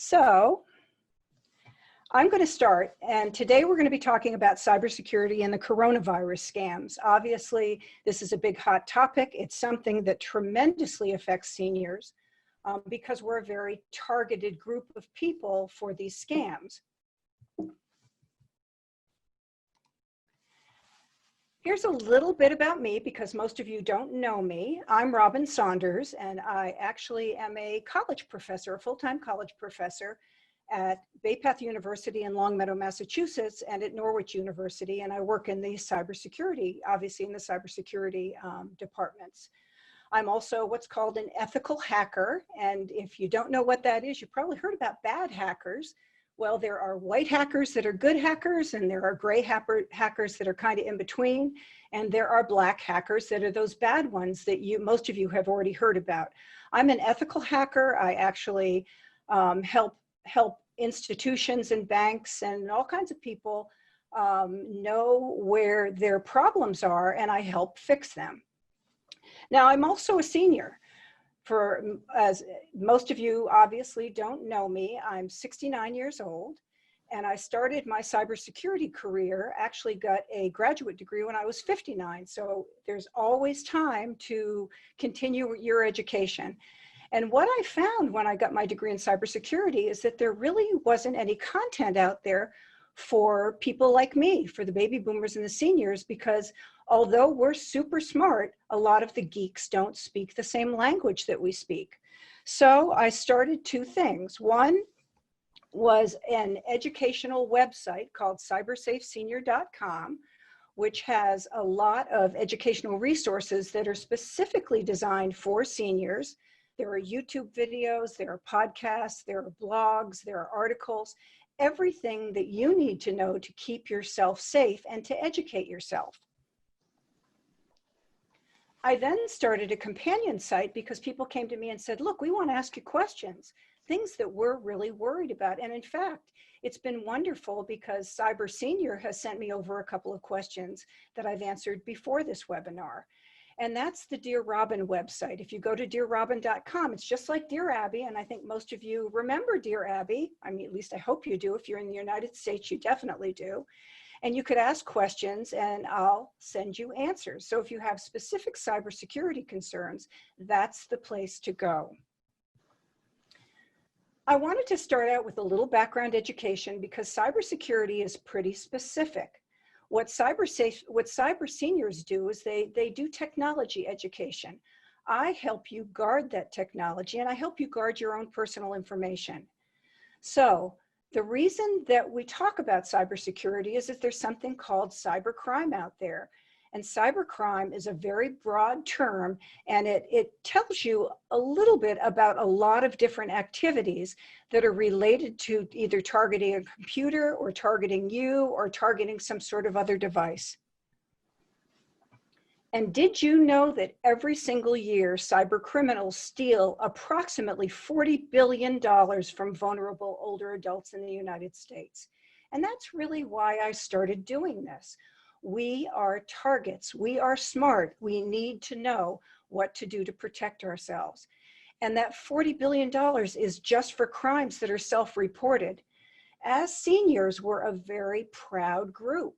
So I'm going to start, and today we're going to be talking about cybersecurity and the coronavirus scams. Obviously, this is a big hot topic. It's something that tremendously affects seniors because we're a very targeted group of people for these scams. Here's a little bit about me because most of you don't know me. I'm Robin Saunders, and I actually am a college professor, a full-time college professor at Bay Path University in Longmeadow, Massachusetts, and at Norwich University, and I work in the cybersecurity, obviously in the cybersecurity departments. I'm also what's called an ethical hacker, and if you don't know what that is, you probably heard about bad hackers. Well, there are white hackers that are good hackers, and there are gray hackers that are kind of in between, and there are black hackers that are those bad ones that most of you have already heard about. I'm an ethical hacker. I actually help institutions and banks and all kinds of people know where their problems are, and I help fix them. Now, I'm also a senior. As most of you obviously don't know me, I'm 69 years old, and I started my cybersecurity career, actually got a graduate degree when I was 59. So there's always time to continue your education. And what I found when I got my degree in cybersecurity is that there really wasn't any content out there for people like me, for the baby boomers and the seniors, because although we're super smart, a lot of the geeks don't speak the same language that we speak. So I started two things. One was an educational website called cybersafesenior.com, which has a lot of educational resources that are specifically designed for seniors. There are YouTube videos, there are podcasts, there are blogs, there are articles, everything that you need to know to keep yourself safe and to educate yourself. I then started a companion site because people came to me and said, look, we want to ask you questions, things that we're really worried about. And in fact, it's been wonderful because Cyber Senior has sent me over a couple of questions that I've answered before this webinar. And that's the Dear Robin website. If you go to dearrobin.com, it's just like Dear Abby. And I think most of you remember Dear Abby. I mean, at least I hope you do. If you're in the United States, you definitely do. And you could ask questions and I'll send you answers. So if you have specific cybersecurity concerns, that's the place to go. I wanted to start out with a little background education because cybersecurity is pretty specific. What Cyber Seniors do is they do technology education. I help you guard that technology, and I help you guard your own personal information. So the reason that we talk about cybersecurity is that there's something called cybercrime out there. And cybercrime is a very broad term, and it tells you a little bit about a lot of different activities that are related to either targeting a computer or targeting you or targeting some sort of other device. And did you know that every single year cybercriminals steal approximately $40 billion from vulnerable older adults in the United States? And that's really why I started doing this. We are targets. We are smart. We need to know what to do to protect ourselves. And that $40 billion is just for crimes that are self-reported. As seniors, we're a very proud group.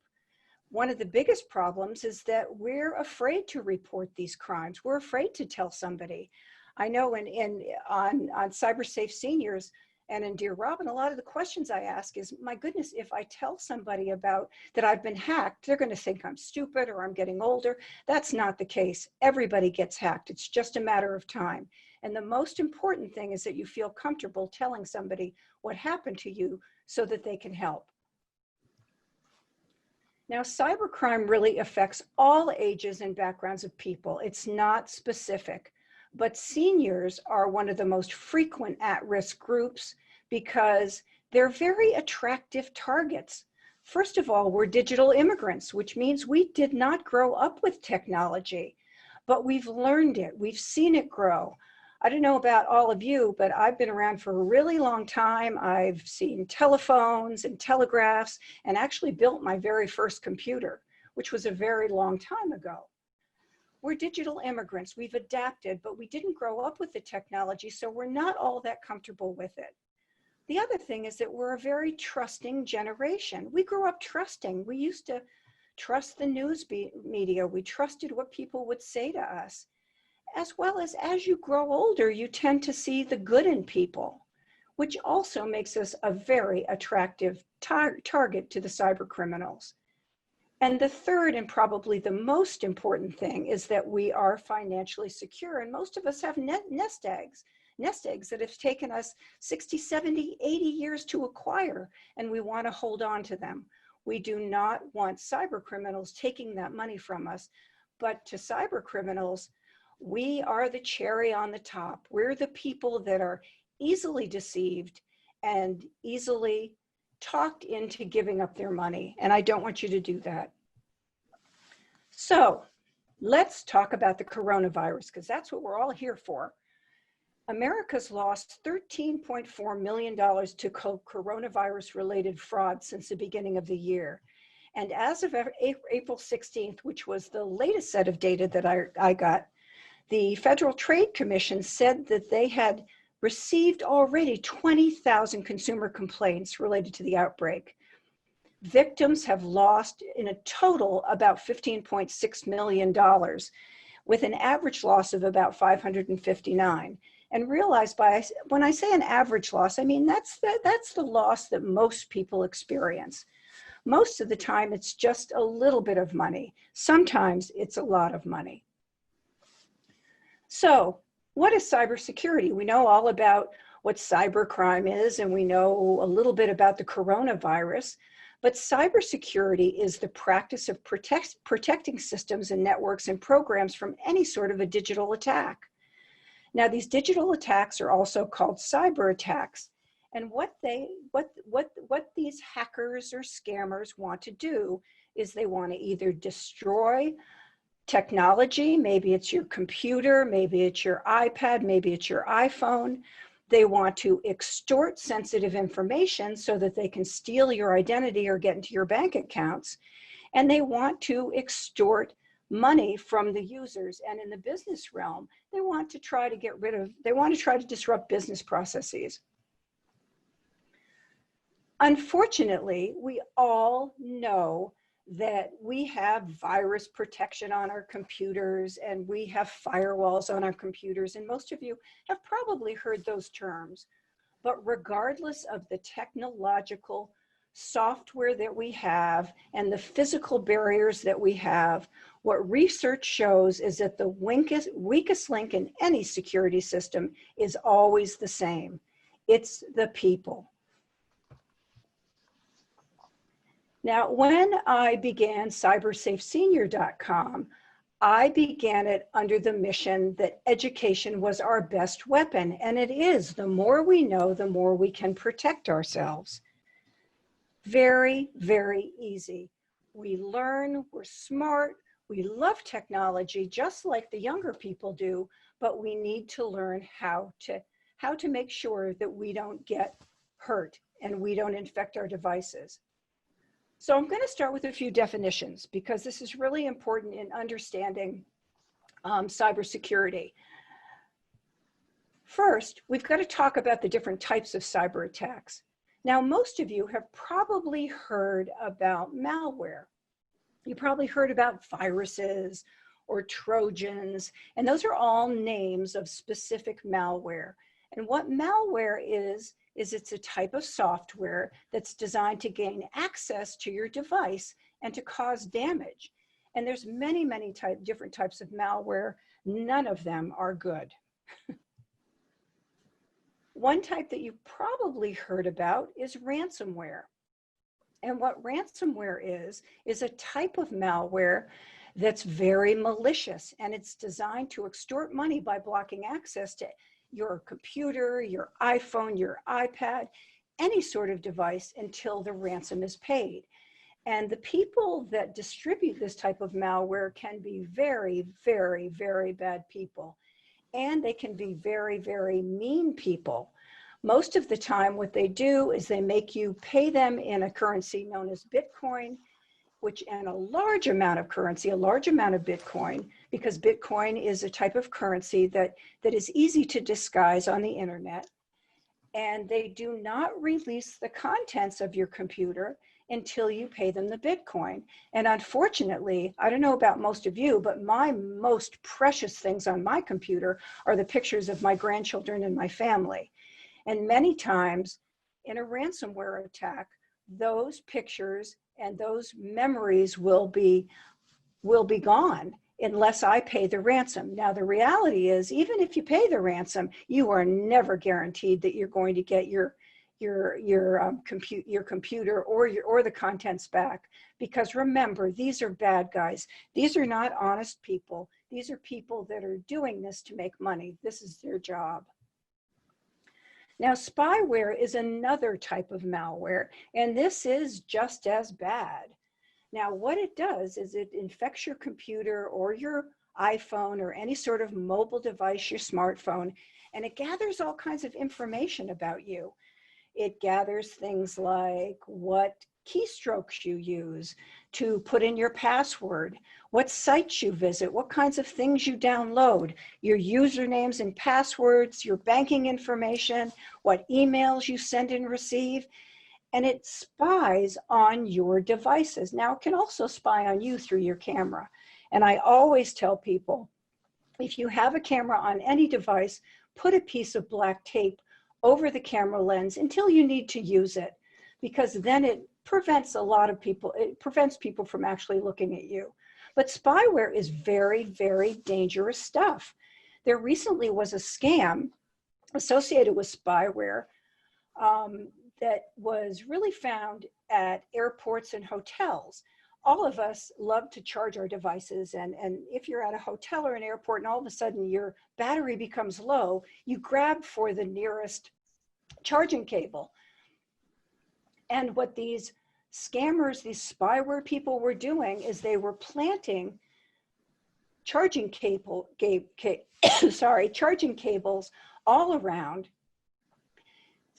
One of the biggest problems is that we're afraid to report these crimes. We're afraid to tell somebody. I know on CyberSafe Seniors and in Dear Robin, a lot of the questions I ask is, my goodness, if I tell somebody about that I've been hacked, they're going to think I'm stupid or I'm getting older. That's not the case. Everybody gets hacked. It's just a matter of time. And the most important thing is that you feel comfortable telling somebody what happened to you so that they can help. Now, cybercrime really affects all ages and backgrounds of people. It's not specific. But seniors are one of the most frequent at-risk groups because they're very attractive targets. First of all, we're digital immigrants, which means we did not grow up with technology, but we've learned it. We've seen it grow. I don't know about all of you, but I've been around for a really long time. I've seen telephones and telegraphs and actually built my very first computer, which was a very long time ago. We're digital immigrants. We've adapted, but we didn't grow up with the technology, so we're not all that comfortable with it. The other thing is that we're a very trusting generation. We grew up trusting. We used to trust the news media. We trusted what people would say to us. As well as you grow older, you tend to see the good in people, which also makes us a very attractive target to the cyber criminals. And the third and probably the most important thing is that we are financially secure. And most of us have nest eggs that have taken us 60, 70, 80 years to acquire, and we want to hold on to them. We do not want cyber criminals taking that money from us. But to cyber criminals, we are the cherry on the top. We're the people that are easily deceived and easily talked into giving up their money. And I don't want you to do that. So let's talk about the coronavirus, because that's what we're all here for. America's lost $13.4 million to coronavirus-related fraud since the beginning of the year. And as of April 16th, which was the latest set of data that I got, the Federal Trade Commission said that they had received already 20,000 consumer complaints related to the outbreak. Victims have lost in a total about $15.6 million, with an average loss of about $559. And realize when I say an average loss, I mean that's the loss that most people experience. Most of the time, it's just a little bit of money. Sometimes it's a lot of money. So what is cybersecurity? We know all about what cybercrime is, and we know a little bit about the coronavirus, but cybersecurity is the practice of protecting systems and networks and programs from any sort of a digital attack. Now, these digital attacks are also called cyber attacks. And what these hackers or scammers want to do is they want to either destroy technology, maybe it's your computer, maybe it's your iPad, maybe it's your iPhone. They want to extort sensitive information so that they can steal your identity or get into your bank accounts. And they want to extort money from the users. And in the business realm, they want to try to disrupt business processes. Unfortunately, we all know that we have virus protection on our computers and we have firewalls on our computers, and most of you have probably heard those terms. But regardless of the technological software that we have and the physical barriers that we have, what research shows is that the weakest link in any security system is always the same. It's the people. Now, when I began cybersafesenior.com, I began it under the mission that education was our best weapon, and it is. The more we know, the more we can protect ourselves. Very, very easy. We learn, we're smart, we love technology just like the younger people do, but we need to learn how to make sure that we don't get hurt and we don't infect our devices. So I'm going to start with a few definitions because this is really important in understanding cybersecurity. First, we've got to talk about the different types of cyber attacks. Now, most of you have probably heard about malware. You probably heard about viruses or Trojans, and those are all names of specific malware. And what malware is it's a type of software that's designed to gain access to your device and to cause damage. And there's many, many different types of malware. None of them are good. One type that you probably heard about is ransomware. And what ransomware is a type of malware that's very malicious, and it's designed to extort money by blocking access to your computer, your iPhone, your iPad, any sort of device until the ransom is paid. And the people that distribute this type of malware can be very, very, very bad people. And they can be very, very mean people. Most of the time, what they do is they make you pay them in a currency known as Bitcoin, and a large amount of currency, a large amount of Bitcoin, because Bitcoin is a type of currency that is easy to disguise on the internet. and they do not release the contents of your computer until you pay them the Bitcoin. And unfortunately, I don't know about most of you, but my most precious things on my computer are the pictures of my grandchildren and my family. And many times in a ransomware attack, those pictures and those memories will be gone unless I pay the ransom. Now, the reality is, even if you pay the ransom, you are never guaranteed that you're going to get your computer or the contents back. Because remember, these are bad guys. These are not honest people. These are people that are doing this to make money. This is their job. Now, spyware is another type of malware, and this is just as bad. Now, what it does is it infects your computer or your iPhone or any sort of mobile device, your smartphone, and it gathers all kinds of information about you. It gathers things like what keystrokes you use to put in your password, what sites you visit, what kinds of things you download, your usernames and passwords, your banking information, what emails you send and receive. And it spies on your devices. Now, it can also spy on you through your camera. And I always tell people, if you have a camera on any device, put a piece of black tape over the camera lens until you need to use it, because then it prevents people from actually looking at you. But spyware is very, very dangerous stuff. There recently was a scam associated with spyware that was really found at airports and hotels. All of us love to charge our devices, and if you're at a hotel or an airport and all of a sudden your battery becomes low, you grab for the nearest charging cable. And what these scammers, these spyware people were doing is they were planting charging charging cables all around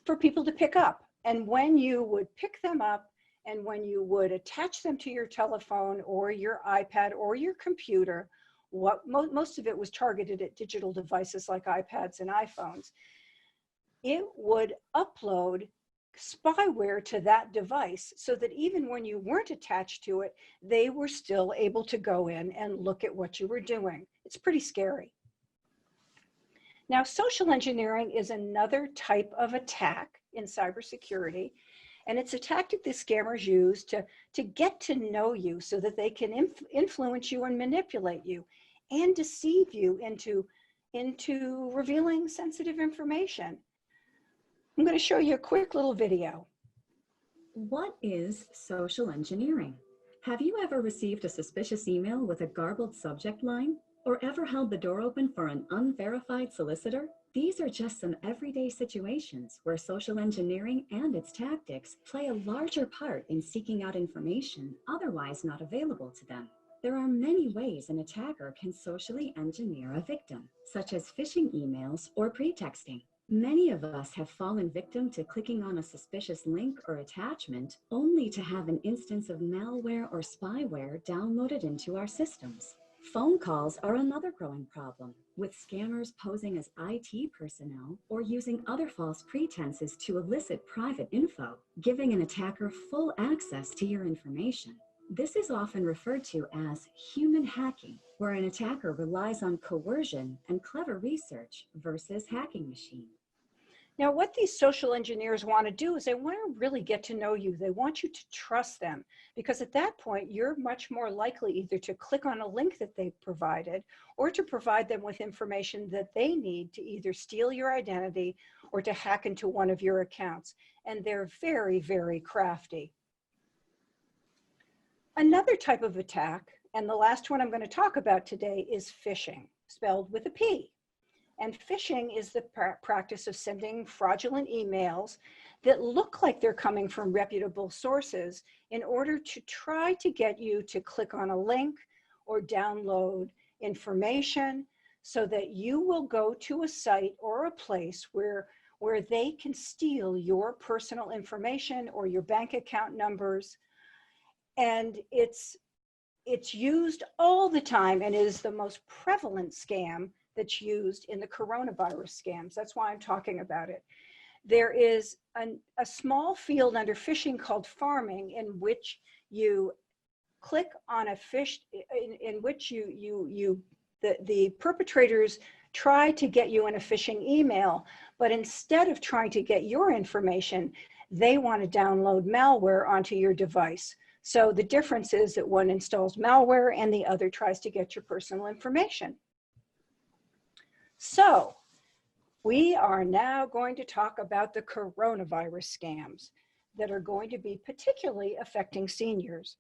for people to pick up. And when you would pick them up and when you would attach them to your telephone or your iPad or your computer, most of it was targeted at digital devices like iPads and iPhones, it would upload spyware to that device so that even when you weren't attached to it, they were still able to go in and look at what you were doing. It's pretty scary. Now, social engineering is another type of attack in cybersecurity, and it's a tactic that scammers use to get to know you so that they can influence you and manipulate you and deceive you into revealing sensitive information. I'm going to show you a quick little video. What is social engineering? Have you ever received a suspicious email with a garbled subject line? Or ever held the door open for an unverified solicitor? These are just some everyday situations where social engineering and its tactics play a larger part in seeking out information otherwise not available to them. There are many ways an attacker can socially engineer a victim, such as phishing emails or pretexting. Many of us have fallen victim to clicking on a suspicious link or attachment only to have an instance of malware or spyware downloaded into our systems. Phone calls are another growing problem, with scammers posing as IT personnel or using other false pretenses to elicit private info, giving an attacker full access to your information. This is often referred to as human hacking, where an attacker relies on coercion and clever research versus hacking machine. Now, what these social engineers want to do is they want to really get to know you. They want you to trust them, because at that point, you're much more likely either to click on a link that they've provided or to provide them with information that they need to either steal your identity or to hack into one of your accounts. And they're very, very crafty. Another type of attack, and the last one I'm going to talk about today, is phishing, spelled with a P. And phishing is the practice of sending fraudulent emails that look like they're coming from reputable sources in order to try to get you to click on a link or download information so that you will go to a site or a place where they can steal your personal information or your bank account numbers. And it's used all the time, and it is the most prevalent scam that's used in the coronavirus scams. That's why I'm talking about it. There is a small field under phishing called farming, in which you click on a fish, in which the perpetrators try to get you in a phishing email, but instead of trying to get your information, they want to download malware onto your device. So the difference is that one installs malware and the other tries to get your personal information. So we are now going to talk about the coronavirus scams that are going to be particularly affecting seniors.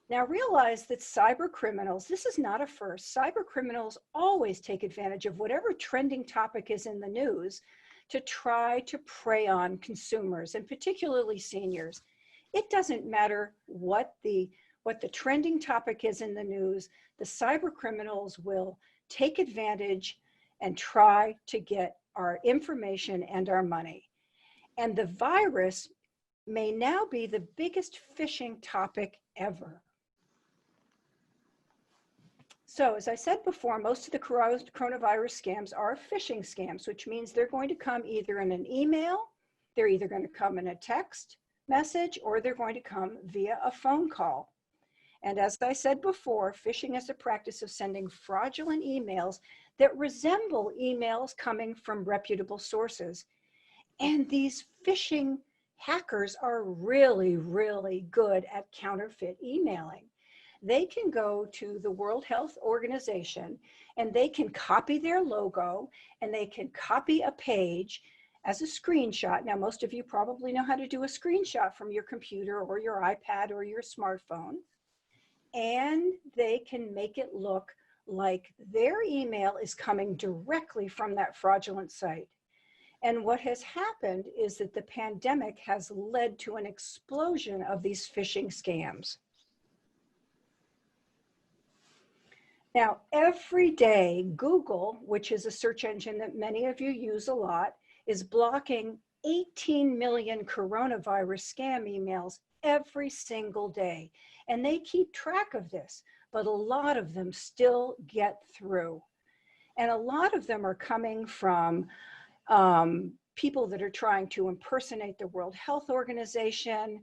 Now realize that cybercriminals, this is not a first, cybercriminals always take advantage of whatever trending topic is in the news to try to prey on consumers, and particularly seniors. It doesn't matter what the trending topic is in the news, the cybercriminals will take advantage and try to get our information and our money. And the virus may now be the biggest phishing topic ever. So as I said before, most of the coronavirus scams are phishing scams, which means they're going to come either in an email, they're either going to come in a text message, or they're going to come via a phone call. And as I said before, phishing is a practice of sending fraudulent emails that resemble emails coming from reputable sources. And these phishing hackers are really, really good at counterfeit emailing. They can go to the World Health Organization and they can copy their logo and they can copy a page as a screenshot. Now, most of you probably know how to do a screenshot from your computer or your iPad or your smartphone. And they can make it look like their email is coming directly from that fraudulent site. And what has happened is that the pandemic has led to an explosion of these phishing scams. Now, every day, Google, which is a search engine that many of you use a lot, is blocking 18 million coronavirus scam emails every single day. And they keep track of this, but a lot of them still get through. And a lot of them are coming from people that are trying to impersonate the World Health Organization,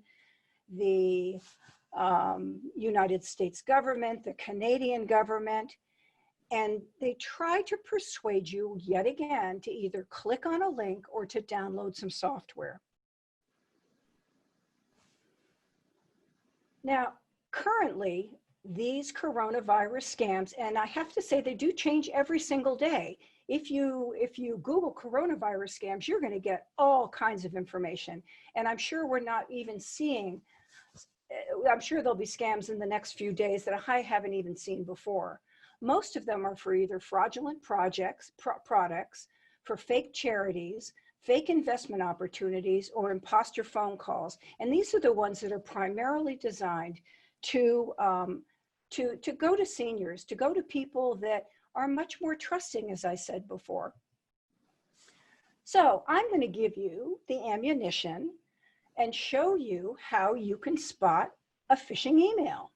the United States government, the Canadian government, and they try to persuade you yet again to either click on a link or to download some software. Now, currently, these coronavirus scams, and I have to say they do change every single day. If you Google coronavirus scams, you're going to get all kinds of information. And I'm sure we're not even seeing, I'm sure there'll be scams in the next few days that I haven't even seen before. Most of them are for either fraudulent products, for fake charities, fake investment opportunities, or imposter phone calls. And these are the ones that are primarily designed to go to seniors, to go to people that are much more trusting, as I said before. So I'm going to give you the ammunition and show you how you can spot a phishing email.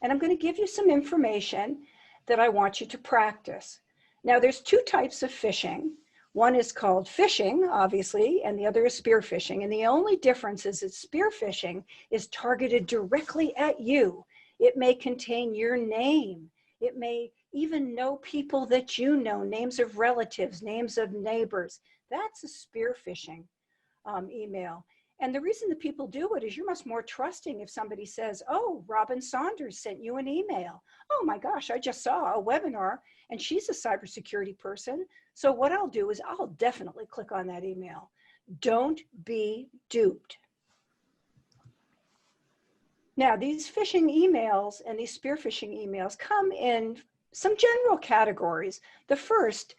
And I'm going to give you some information that I want you to practice. Now, there's two types of phishing. One is called phishing, obviously, and the other is spear phishing. And the only difference is that spear phishing is targeted directly at you. It may contain your name. It may even know people that you know, names of relatives, names of neighbors. That's a spear phishing email. And the reason that people do it is you're much more trusting if somebody says, oh, Robin Saunders sent you an email. Oh my gosh, I just saw a webinar and she's a cybersecurity person. So what I'll do is I'll definitely click on that email. Don't be duped. Now, these phishing emails and these spear phishing emails come in some general categories. The first,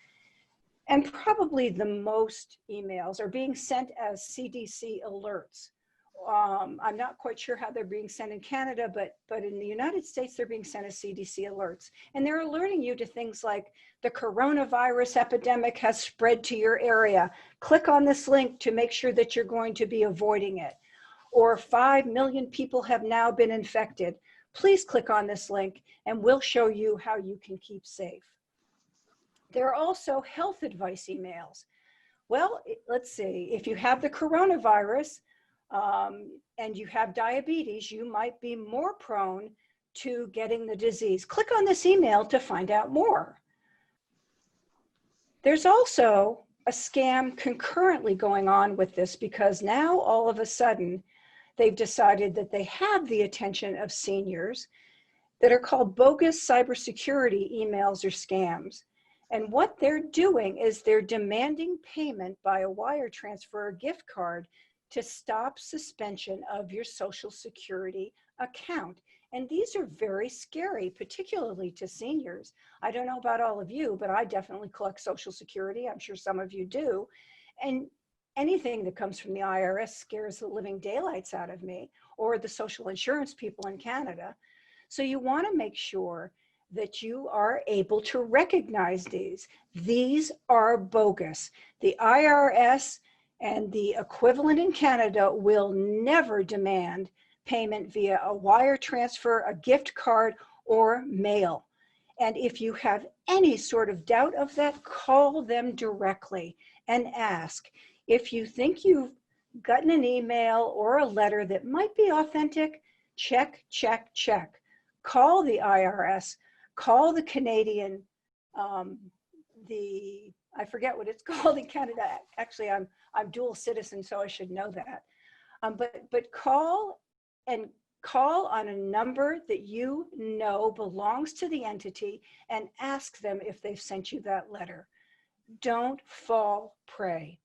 and probably the most emails, are being sent as CDC alerts. I'm not quite sure how they're being sent in Canada, but in the United States, they're being sent as CDC alerts. And they're alerting you to things like the coronavirus epidemic has spread to your area. Click on this link to make sure that you're going to be avoiding it. Or 5 million people have now been infected. Please click on this link and we'll show you how you can keep safe. There are also health advice emails. Well, let's see. If you have the coronavirus and you have diabetes, you might be more prone to getting the disease. Click on this email to find out more. There's also a scam concurrently going on with this, because now all of a sudden they've decided that they have the attention of seniors, that are called bogus cybersecurity emails or scams. And what they're doing is they're demanding payment by a wire transfer or gift card to stop suspension of your Social Security account. And these are very scary, particularly to seniors. I don't know about all of you, but I definitely collect Social Security. I'm sure some of you do. And anything that comes from the IRS scares the living daylights out of me, or the social insurance people in Canada. So you want to make sure that you are able to recognize these. These are bogus. The IRS and the equivalent in Canada will never demand payment via a wire transfer, a gift card, or mail. And if you have any sort of doubt of that, call them directly and ask. If you think you've gotten an email or a letter that might be authentic, check, check, check. Call the IRS, call the Canadian, I forget what it's called in Canada. Actually, I'm dual citizen, so I should know that. But call on a number that you know belongs to the entity and ask them if they've sent you that letter. Don't fall prey.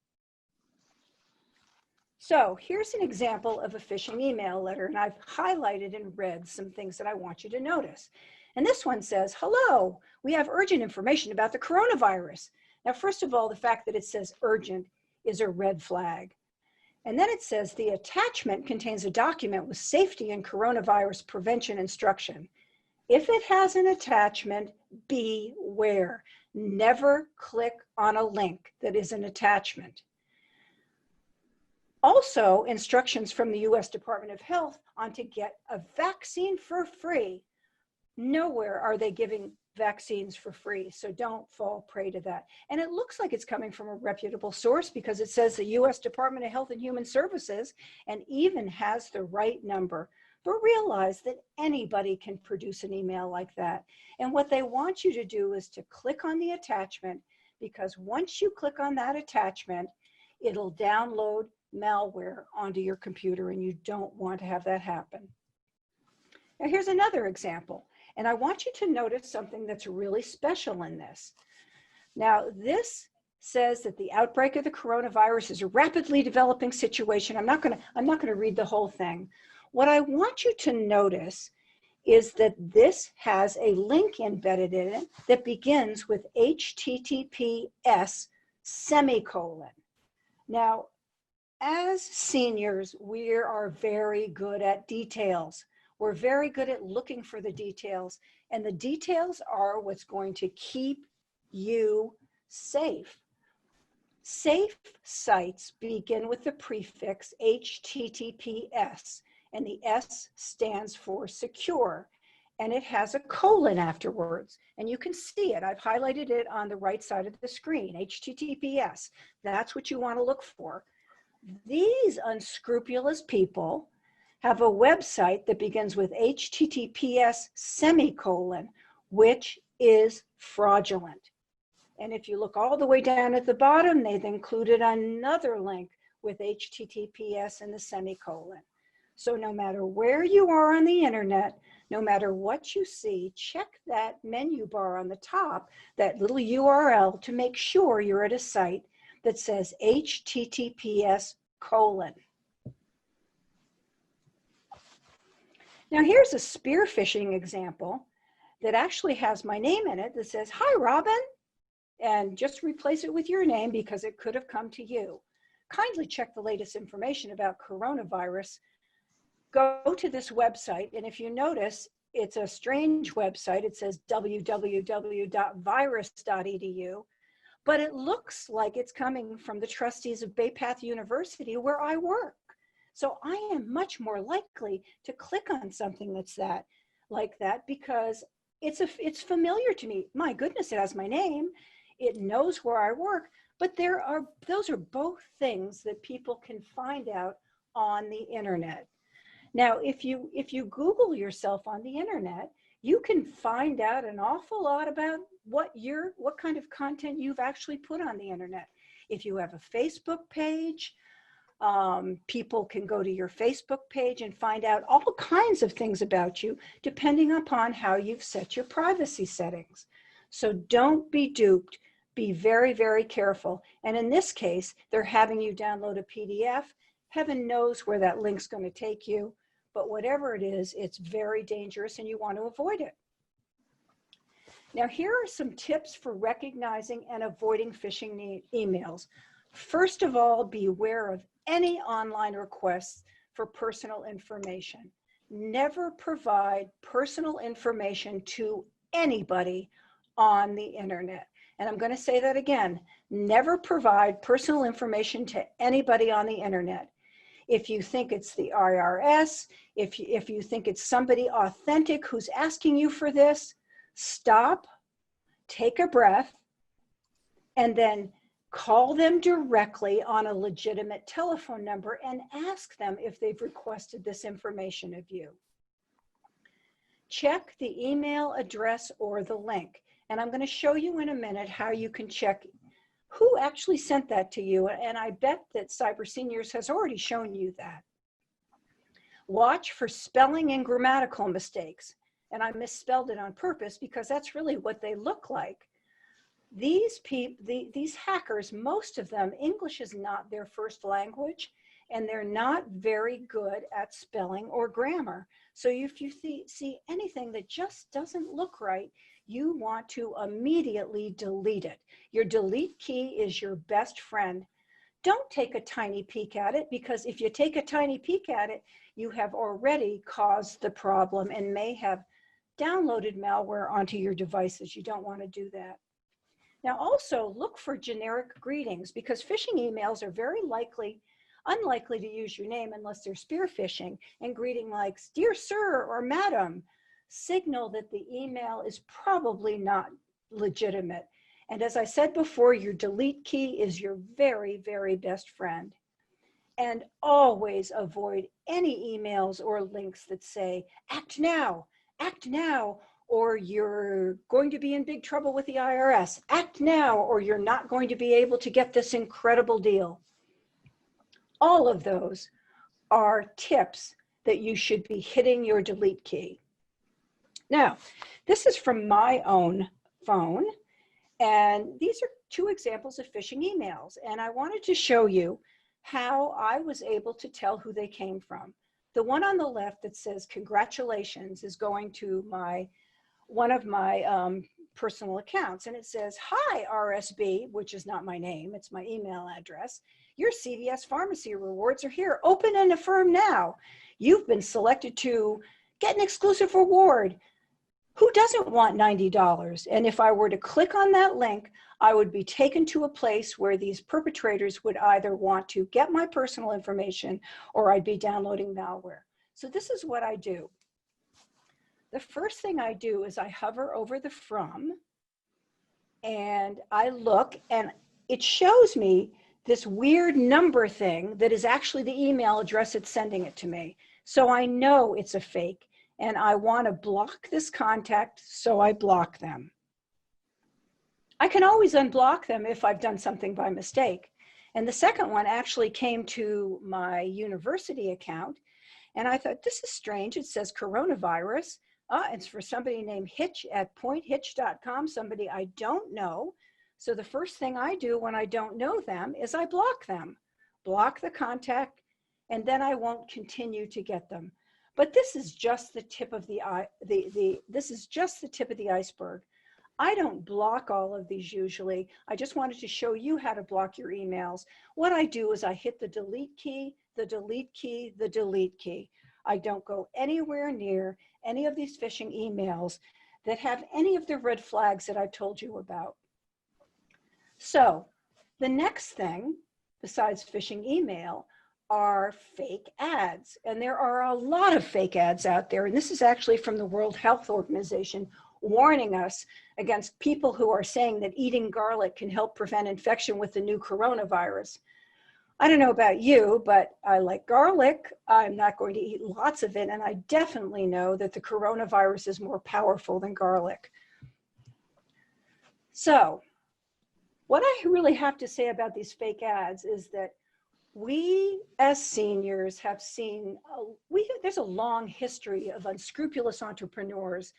So here's an example of a phishing email letter, and I've highlighted in red some things that I want you to notice. And this one says, hello, we have urgent information about the coronavirus. Now, first of all, the fact that it says urgent is a red flag. And then it says the attachment contains a document with safety and coronavirus prevention instruction. If it has an attachment, beware. Never click on a link that is an attachment. Also, instructions from the US Department of Health on to get a vaccine for free. Nowhere are they giving vaccines for free, so don't fall prey to that. And it looks like it's coming from a reputable source, because it says the US Department of Health and Human Services, and even has the right number. But realize that anybody can produce an email like that. And what they want you to do is to click on the attachment, because once you click on that attachment, it'll download malware onto your computer, and you don't want to have that happen. Now here's another example, and I want you to notice something that's really special in this. Now this says that the outbreak of the coronavirus is a rapidly developing situation. I'm not going to read the whole thing. What I want you to notice is that this has a link embedded in it that begins with HTTPS semicolon. Now, as seniors, we are very good at details. We're very good at looking for the details, and the details are what's going to keep you safe. Safe sites begin with the prefix HTTPS, and the S stands for secure, and it has a colon afterwards, and you can see it. I've highlighted it on the right side of the screen, HTTPS. That's what you want to look for. These unscrupulous people have a website that begins with HTTPS semicolon, which is fraudulent. And if you look all the way down at the bottom, they've included another link with HTTPS and the semicolon. So no matter where you are on the internet, no matter what you see, check that menu bar on the top, that little URL, to make sure you're at a site that says HTTPS colon. Now here's a spear phishing example that actually has my name in it that says, hi, Robin, and just replace it with your name because it could have come to you. Kindly check the latest information about coronavirus. Go to this website, and if you notice, it's a strange website. It says www.virus.edu, but it looks like it's coming from the trustees of Bay Path University, where I work. So I am much more likely to click on something that's like that because it's familiar to me. My goodness, it has my name. It knows where I work, But those are both things that people can find out on the internet. Now, if you Google yourself on the internet, you can find out an awful lot about what kind of content you've actually put on the internet. If you have a Facebook page, people can go to your Facebook page and find out all kinds of things about you, depending upon how you've set your privacy settings. So don't be duped. Be very, very careful. And in this case, they're having you download a PDF. Heaven knows where that link's going to take you. But whatever it is, it's very dangerous and you want to avoid it. Now, here are some tips for recognizing and avoiding phishing emails. First of all, beware of any online requests for personal information. Never provide personal information to anybody on the internet. And I'm going to say that again. Never provide personal information to anybody on the internet. If you think it's the IRS, if you think it's somebody authentic who's asking you for this, stop, take a breath, and then call them directly on a legitimate telephone number and ask them if they've requested this information of you. Check the email address or the link. And I'm going to show you in a minute how you can check who actually sent that to you. And I bet that Cyber Seniors has already shown you that. Watch for spelling and grammatical mistakes. And I misspelled it on purpose because that's really what they look like. These hackers, most of them, English is not their first language, and they're not very good at spelling or grammar. So if you see anything that just doesn't look right, you want to immediately delete it. Your delete key is your best friend. Don't take a tiny peek at it, because if you take a tiny peek at it, you have already caused the problem and may have downloaded malware onto your devices. You don't want to do that. Now also look for generic greetings, because phishing emails are very unlikely to use your name unless they're spear phishing, and greeting like "Dear Sir" or "Madam" signal that the email is probably not legitimate. And as I said before, your delete key is your very, very best friend. And always avoid any emails or links that say act now, or you're going to be in big trouble with the IRS, act now, or you're not going to be able to get this incredible deal. All of those are tips that you should be hitting your delete key. Now, this is from my own phone, and these are two examples of phishing emails, and I wanted to show you how I was able to tell who they came from. The one on the left that says congratulations is going to one of my personal accounts, and it says, "Hi RSB," which is not my name, it's my email address. "Your CVS pharmacy rewards are here. Open and affirm now. You've been selected to get an exclusive reward. Who doesn't want $90? And if I were to click on that link, I would be taken to a place where these perpetrators would either want to get my personal information or I'd be downloading malware. So this is what I do. The first thing I do is I hover over the from, and I look, and it shows me this weird number thing that is actually the email address that's sending it to me. So I know it's a fake, and I want to block this contact, so I block them. I can always unblock them if I've done something by mistake. And the second one actually came to my university account, and I thought, this is strange. It says coronavirus. It's for somebody named Hitch at pointhitch.com, somebody I don't know. So the first thing I do when I don't know them is I block them, block the contact, and then I won't continue to get them. But this is just the tip of the iceberg. I don't block all of these usually. I just wanted to show you how to block your emails. What I do is I hit the delete key, the delete key, the delete key. I don't go anywhere near any of these phishing emails that have any of the red flags that I told you about. So the next thing, besides phishing email, are fake ads. And there are a lot of fake ads out there. And this is actually from the World Health Organization. warning us against people who are saying that eating garlic can help prevent infection with the new coronavirus. I don't know about you, but I like garlic. I'm not going to eat lots of it, and I definitely know that the coronavirus is more powerful than garlic. So, what I really have to say about these fake ads is that we as seniors have seen, there's a long history of unscrupulous entrepreneurs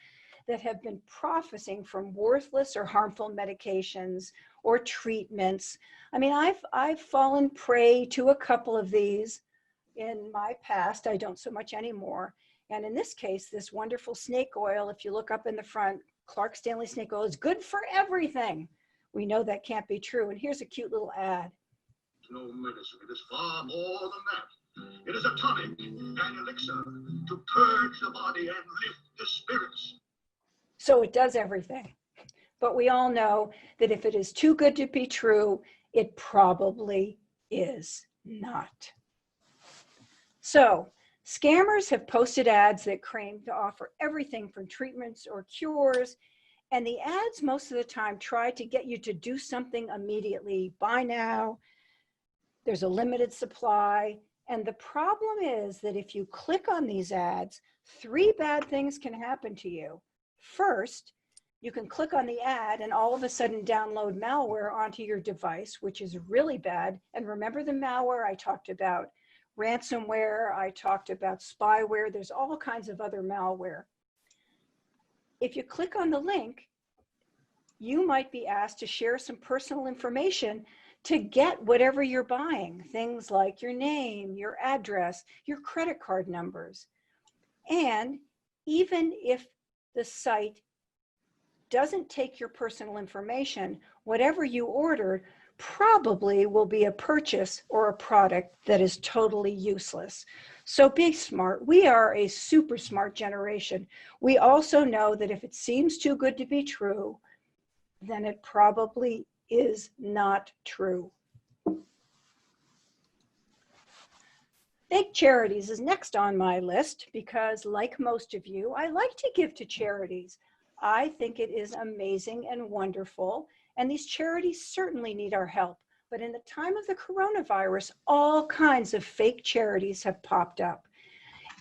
that have been profiting from worthless or harmful medications or treatments. I mean, I've fallen prey to a couple of these in my past. I don't so much anymore. And in this case, this wonderful snake oil, if you look up in the front, Clark Stanley snake oil is good for everything. We know that can't be true. And here's a cute little ad. No medicine. It is far more than that. It is a tonic, an elixir to purge the body and lift the spirits. So it does everything. But we all know that if it is too good to be true, it probably is not. So scammers have posted ads that claim to offer everything from treatments or cures. And the ads most of the time try to get you to do something immediately. Buy now. There's a limited supply. And the problem is that if you click on these ads, 3 bad things can happen to you. First, you can click on the ad and all of a sudden download malware onto your device, which is really bad. And remember the malware I talked about, ransomware, I talked about spyware, there's all kinds of other malware. If you click on the link, you might be asked to share some personal information to get whatever you're buying, things like your name, your address, your credit card numbers. And even if the site doesn't take your personal information, whatever you ordered probably will be a purchase or a product that is totally useless. So be smart. We are a super smart generation. We also know that if it seems too good to be true, then it probably is not true. Fake charities is next on my list because, like most of you, I like to give to charities. I think it is amazing and wonderful, and these charities certainly need our help. But in the time of the coronavirus, all kinds of fake charities have popped up.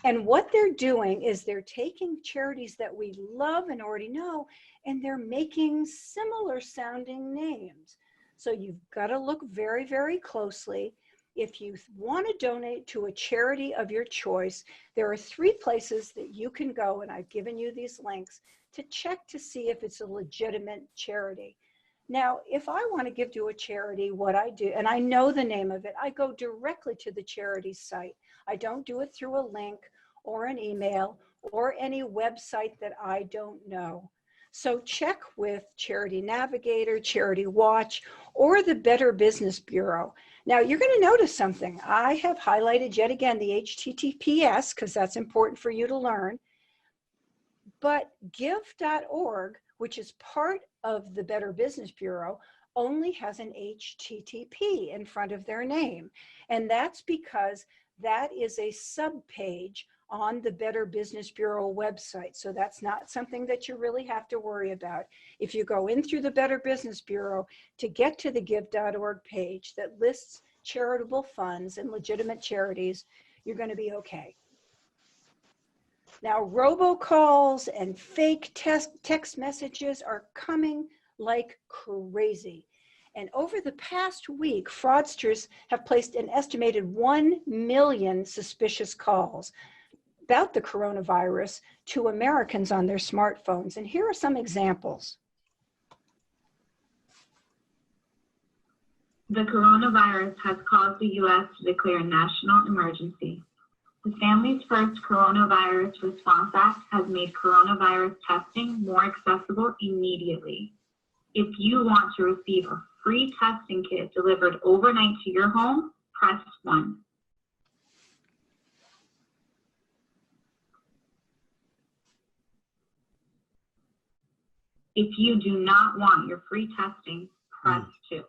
And what they're doing is they're taking charities that we love and already know, and they're making similar sounding names. So you've got to look very, very closely. If you want to donate to a charity of your choice, there are 3 places that you can go, and I've given you these links to check to see if it's a legitimate charity. Now, if I want to give to a charity, what I do, and I know the name of it, I go directly to the charity site. I don't do it through a link or an email or any website that I don't know. So check with Charity Navigator, Charity Watch, or the Better Business Bureau. Now, you're going to notice something. I have highlighted yet again the HTTPS because that's important for you to learn. But give.org, which is part of the Better Business Bureau, only has an HTTP in front of their name. And that's because that is a subpage on the Better Business Bureau website. So that's not something that you really have to worry about. If you go in through the Better Business Bureau to get to the give.org page that lists charitable funds and legitimate charities, you're going to be okay. Now, robocalls and fake text messages are coming like crazy. And over the past week, fraudsters have placed an estimated 1 million suspicious calls about the coronavirus to Americans on their smartphones. And here are some examples. The coronavirus has caused the U.S. to declare a national emergency. The Families First Coronavirus Response Act has made coronavirus testing more accessible immediately. If you want to receive a free testing kit delivered overnight to your home, press 1. If you do not want your free testing, press 2.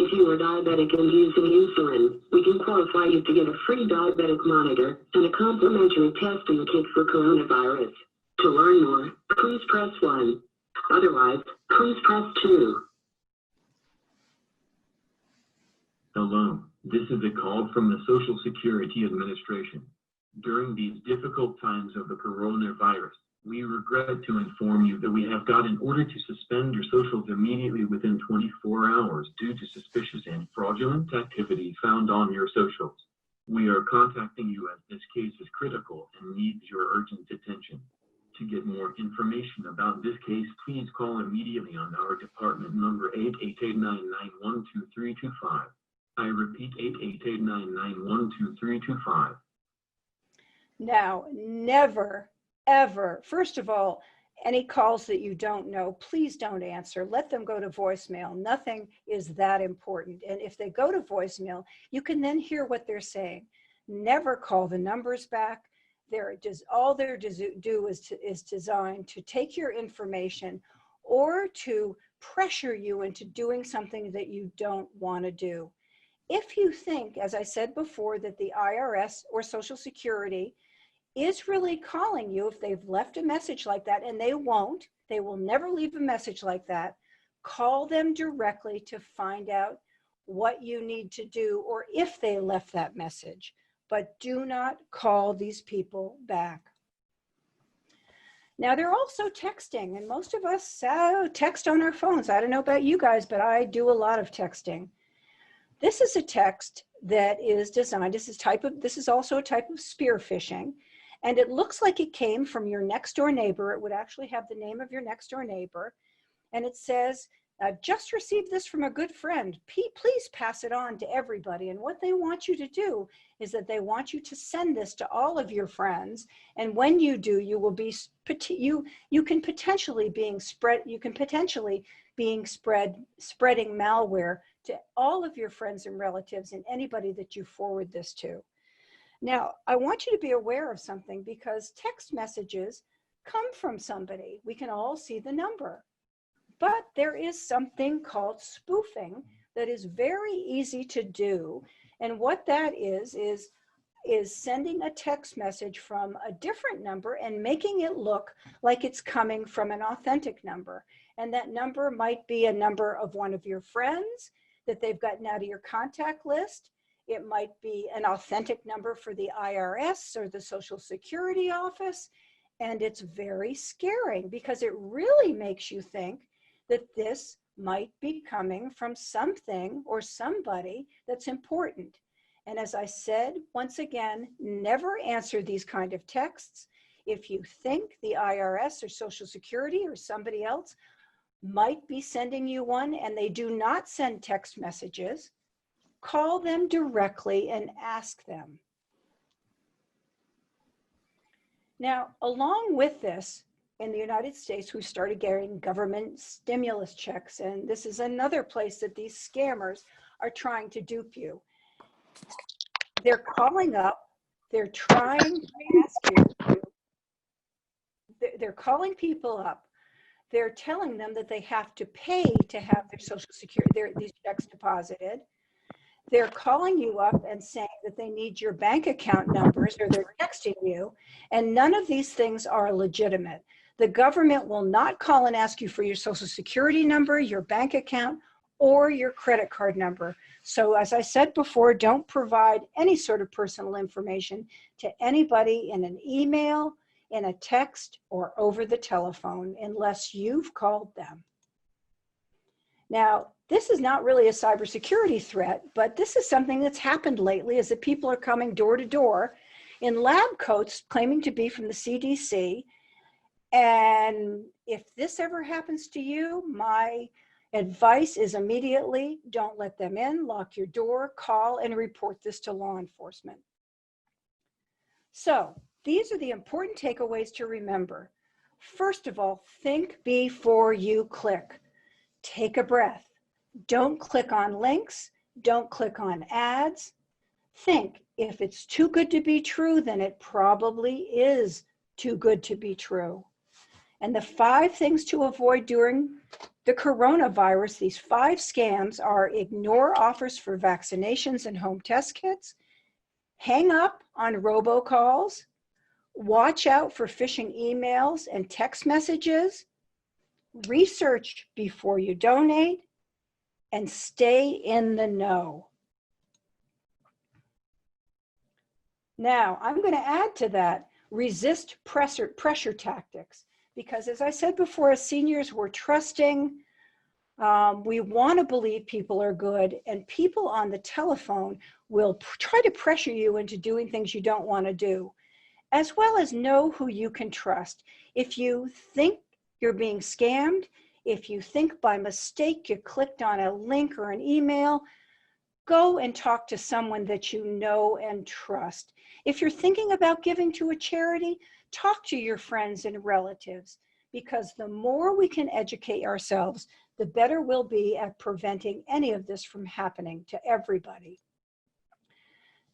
If you are diabetic and using insulin, we can qualify you to get a free diabetic monitor and a complimentary testing kit for coronavirus. To learn more, please press 1. Otherwise, please press 2. Hello, this is a call from the Social Security Administration. During these difficult times of the coronavirus, we regret to inform you that we have got an order to suspend your socials immediately within 24 hours due to suspicious and fraudulent activity found on your socials. We are contacting you as this case is critical and needs your urgent attention. To get more information about this case, please call immediately on our department number 888-991-2325. I repeat, 888-991-2325. Now, never, ever, first of all, any calls that you don't know, please don't answer. Let them go to voicemail. Nothing is that important. And if they go to voicemail, you can then hear what they're saying. Never call the numbers back. All they're do is designed to take your information or to pressure you into doing something that you don't want to do. If you think, as I said before, that the IRS or Social Security is really calling you, if they've left a message like that, and they will never leave a message like that, call them directly to find out what you need to do or if they left that message. But do not call these people back. Now, they're also texting, and most of us text on our phones. I don't know about you guys, but I do a lot of texting. This is a text that is designed, this is also a type of spear phishing, and it looks like it came from your next door neighbor. It would actually have the name of your next door neighbor, and it says, I've just received this from a good friend. Please pass it on to everybody. And what they want you to do is that they want you to send this to all of your friends. And when you do, you will be spreading malware to all of your friends and relatives and anybody that you forward this to. Now, I want you to be aware of something, because text messages come from somebody. We can all see the number. But there is something called spoofing that is very easy to do. And what that is sending a text message from a different number and making it look like it's coming from an authentic number. And that number might be a number of one of your friends that they've gotten out of your contact list. It might be an authentic number for the IRS or the Social Security office. And it's very scary, because it really makes you think that this might be coming from something or somebody that's important. And as I said, once again, never answer these kind of texts. If you think the IRS or Social Security or somebody else might be sending you one and they do not send text messages, call them directly and ask them. Now, along with this, in the United States, we started getting government stimulus checks, and this is another place that these scammers are trying to dupe you. They're calling up, they're trying to ask you, they're calling people up, they're telling them that they have to pay to have their Social Security, these checks deposited. They're calling you up and saying that they need your bank account numbers, or they're texting you, and none of these things are legitimate. The government will not call and ask you for your Social Security number, your bank account, or your credit card number. So as I said before, don't provide any sort of personal information to anybody in an email, in a text, or over the telephone unless you've called them. Now, this is not really a cybersecurity threat, but this is something that's happened lately, is that people are coming door to door in lab coats claiming to be from the CDC. And if this ever happens to you, my advice is immediately don't let them in, lock your door, call and report this to law enforcement. So these are the important takeaways to remember. First of all, think before you click. Take a breath. Don't click on links. Don't click on ads. Think, if it's too good to be true, then it probably is too good to be true. And the 5 things to avoid during the coronavirus, these 5 scams are: ignore offers for vaccinations and home test kits, hang up on robocalls, watch out for phishing emails and text messages, research before you donate, and stay in the know. Now, I'm going to add to that, resist pressure tactics, because as I said before, as seniors, we're trusting. We want to believe people are good, and people on the telephone will try to pressure you into doing things you don't want to do, as well as know who you can trust. If you think you're being scammed, if you think by mistake you clicked on a link or an email, go and talk to someone that you know and trust. If you're thinking about giving to a charity, talk to your friends and relatives, because the more we can educate ourselves, the better we'll be at preventing any of this from happening to everybody.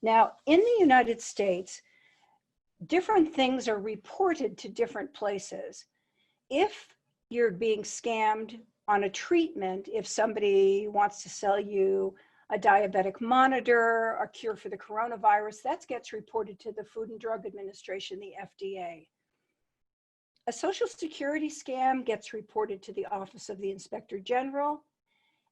Now, in the United States, different things are reported to different places. If you're being scammed on a treatment, if somebody wants to sell you a diabetic monitor, a cure for the coronavirus, that gets reported to the Food and Drug Administration, the FDA. A Social Security scam gets reported to the Office of the Inspector General,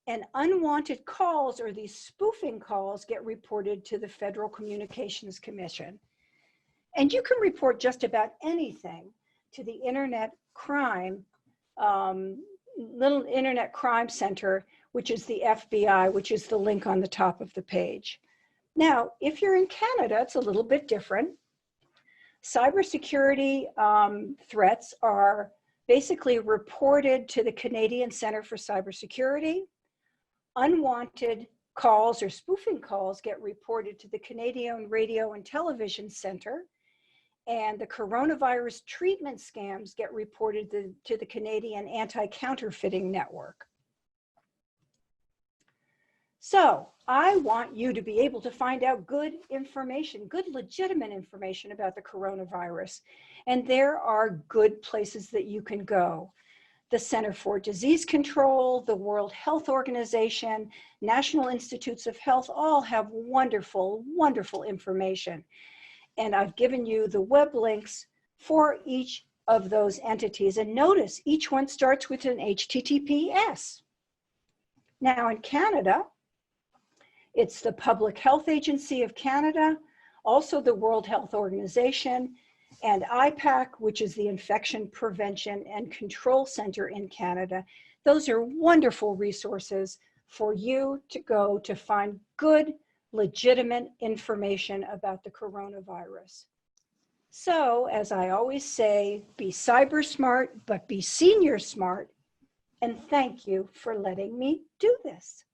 and unwanted calls, or these spoofing calls, get reported to the Federal Communications Commission. And you can report just about anything to the Internet Crime, Little Internet Crime Center, which is the FBI, which is the link on the top of the page. Now, if you're in Canada, it's a little bit different. Cybersecurity threats are basically reported to the Canadian Centre for Cybersecurity. Unwanted calls or spoofing calls get reported to the Canadian Radio and Television Centre. And the coronavirus treatment scams get reported to the Canadian Anti-Counterfeiting Network. So I want you to be able to find out good information, good legitimate information about the coronavirus. And there are good places that you can go. The Center for Disease Control, the World Health Organization, National Institutes of Health, all have wonderful, wonderful information. And I've given you the web links for each of those entities. And notice each one starts with an HTTPS. Now in Canada, it's the Public Health Agency of Canada, also the World Health Organization, and IPAC, which is the Infection Prevention and Control Center in Canada. Those are wonderful resources for you to go to find good, legitimate information about the coronavirus. So, as I always say, be cyber smart, but be senior smart. And thank you for letting me do this.